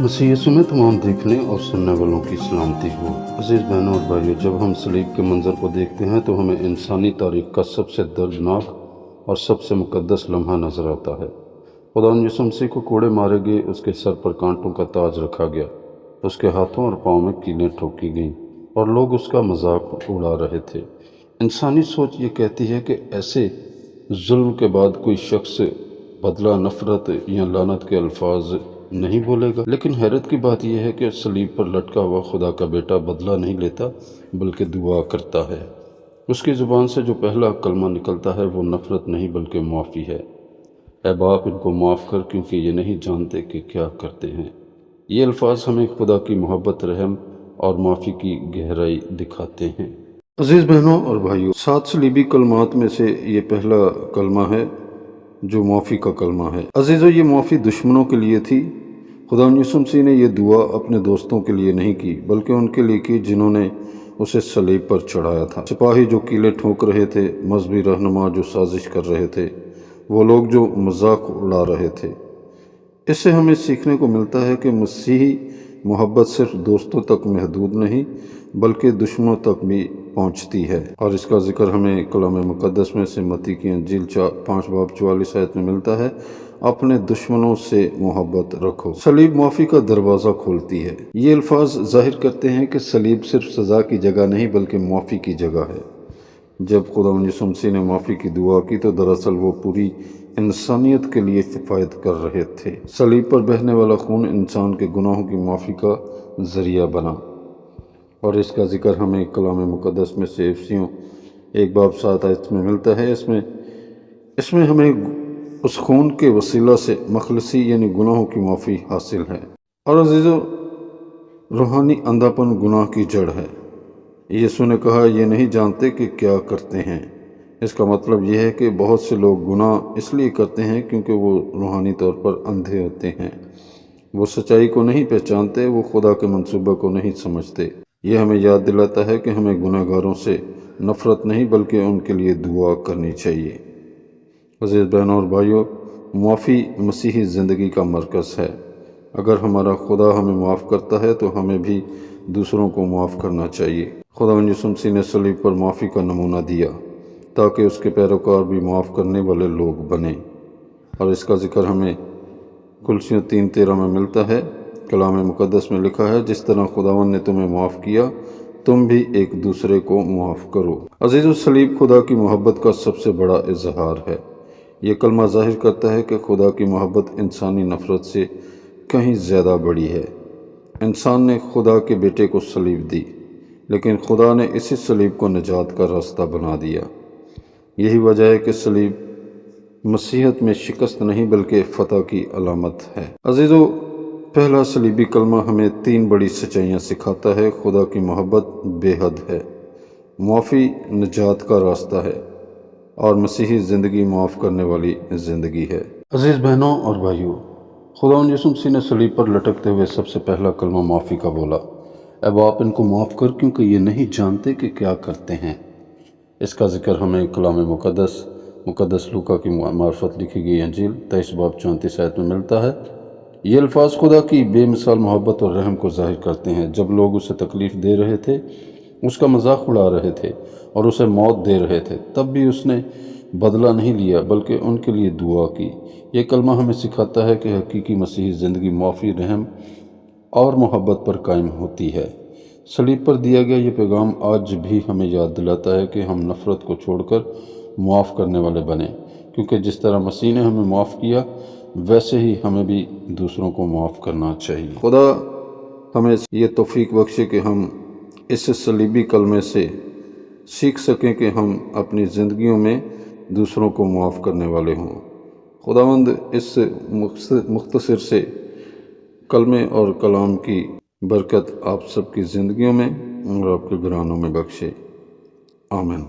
मसीह यीशु में तमाम देखने और सुनने वालों की सलामती हो। अजीज़ बहनों और भाइयों, जब हम सलीब के मंज़र को देखते हैं तो हमें इंसानी तारीख़ का सबसे दर्दनाक और सबसे मुक़द्दस लम्हा नज़र आता है। खुदा यीशु मसीह को कोड़े मारे गए, उसके सर पर कांटों का ताज रखा गया, उसके हाथों और पाँव में कीलें ठोकी गईं और लोग उसका मजाक उड़ा रहे थे। इंसानी सोच ये कहती है कि ऐसे जुल्म के बाद कोई शख्स बदला, नफ़रत या लानत के अल्फाज नहीं बोलेगा। लेकिन हैरत की बात यह है कि सलीब पर लटका हुआ खुदा का बेटा बदला नहीं लेता बल्कि दुआ करता है। उसकी ज़ुबान से जो पहला कलमा निकलता है वो नफ़रत नहीं बल्कि मुआफ़ी है। ऐ बाप, इनको माफ़ कर, क्योंकि ये नहीं जानते कि क्या करते हैं। ये अल्फाज हमें खुदा की मोहब्बत, रहम और माफ़ी की गहराई दिखाते हैं। अजीज़ बहनों और भाइयों, 7 सलीबी कलमात में से ये पहला कलमा है जो माफ़ी का कलमा है। अजीज़ों, ये माफ़ी दुश्मनों के लिए थी। खुदा यीशु मसीह ने यह दुआ अपने दोस्तों के लिए नहीं की बल्कि उनके लिए की जिन्होंने उसे सलीब पर चढ़ाया था। सिपाही जो कीले ठोक रहे थे, मजहबी रहनुमा जो साजिश कर रहे थे, वो लोग जो मजाक उड़ा रहे थे। इससे हमें सीखने को मिलता है कि मसीही मोहब्बत सिर्फ दोस्तों तक महदूद नहीं बल्कि दुश्मनों तक भी पहुंचती है। और इसका जिक्र हमें कलाम मुक़द्दस में से मत्ती की इंजील 5 बाब 44 आयत में मिलता है, अपने दुश्मनों से मोहब्बत रखो। सलीब माफ़ी का दरवाज़ा खोलती है। ये अल्फाज जाहिर करते हैं कि सलीब सिर्फ सज़ा की जगह नहीं बल्कि माफ़ी की जगह है। जब खुदा यीशु मसीह ने माफ़ी की दुआ की तो दरअसल वो पूरी इंसानियत के लिए किफ़ायत कर रहे थे। सलीब पर बहने वाला खून इंसान के गुनाहों की माफ़ी का ज़रिया बना। और इसका जिक्र हमें कलाम मुक़द्दस में से इफिसियों 1 बाब 7 आयत में मिलता है। इसमें हमें उस खून के वसीला से मखलसी यानी गुनाहों की माफ़ी हासिल है। और अजीज़ों, रूहानी अंधापन गुनाह की जड़ है। यीशु ने कहा, ये नहीं जानते कि क्या करते हैं। इसका मतलब यह है कि बहुत से लोग गुनाह इसलिए करते हैं क्योंकि वो रूहानी तौर पर अंधे होते हैं। वो सच्चाई को नहीं पहचानते, वो खुदा के मंसूबे को नहीं समझते। यह हमें याद दिलाता है कि हमें गुनहगारों से नफ़रत नहीं बल्कि उनके लिए दुआ करनी चाहिए। अज़ीज़ बहनों और भाइयों, माफ़ी मसीही ज़िंदगी का मरकज़ है। अगर हमारा खुदा हमें माफ़ करता है तो हमें भी दूसरों को माफ़ करना चाहिए। खुदा यीशु मसीह ने सलीब पर माफ़ी का नमूना दिया ताकि उसके पैरोकार भी माफ़ करने वाले लोग बने। और इसका जिक्र हमें कुलसियों 3:13 में मिलता है। कलाम मुक़द्दस में लिखा है, जिस तरह खुदावन ने तुम्हें माफ़ किया तुम भी एक दूसरे को माफ़ करो। अज़ीज़ों, सलीब खुदा की मोहब्बत का सबसे बड़ा इजहार है। ये कलमा ज़ाहिर करता है कि खुदा की मोहब्बत इंसानी नफ़रत से कहीं ज़्यादा बड़ी है। इंसान ने खुदा के बेटे को सलीब दी, लेकिन खुदा ने इसी सलीब को निजात का रास्ता बना दिया। यही वजह है कि सलीब मसीहत में शिकस्त नहीं बल्कि फ़तह की अलामत है। अज़ीज़ों, पहला सलीबी कलमा हमें 3 बड़ी सच्चाइयाँ सिखाता है। खुदा की मोहब्बत बेहद है, माफ़ी निजात का रास्ता है और मसीही ज़िंदगी माफ़ करने वाली ज़िंदगी है। अज़ीज़ बहनों और भाइयों, खुदा यीशु मसीह ने सलीब पर लटकते हुए सबसे पहला कलमा माफ़ी का बोला। अब आप इनको माफ़ कर, क्योंकि ये नहीं जानते कि क्या करते हैं। इसका जिक्र हमें कलाम मुक़द्दस लूका की मार्फत लिखी गई इंजील 23 बाब 34 आयत में मिलता है। ये अल्फाज खुदा की बेमिसाल मोहब्बत और रहम को ज़ाहिर करते हैं। जब लोग उसे तकलीफ़ दे रहे थे, उसका मजाक उड़ा रहे थे और उसे मौत दे रहे थे, तब भी उसने बदला नहीं लिया बल्कि उनके लिए दुआ की। ये कलमा हमें सिखाता है कि हकीकी मसीही ज़िंदगी माफ़ी, रहम और मोहब्बत पर कायम होती है। सलीब पर दिया गया ये पैगाम आज भी हमें याद दिलाता है कि हम नफ़रत को छोड़कर माफ़ करने वाले बने, क्योंकि जिस तरह मसीह ने हमें माफ़ किया वैसे ही हमें भी दूसरों को माफ़ करना चाहिए। खुदा हमें ये तौफीक बख्शे कि हम इस सलीबी कलमे से सीख सकें कि हम अपनी ज़िंदगियों में दूसरों को माफ़ करने वाले हों। खुदावंद इस मुख्तसर से कलमे और कलाम की बरकत आप सबकी ज़िंदगियों में और आपके घरानों में बख्शे। आमीन।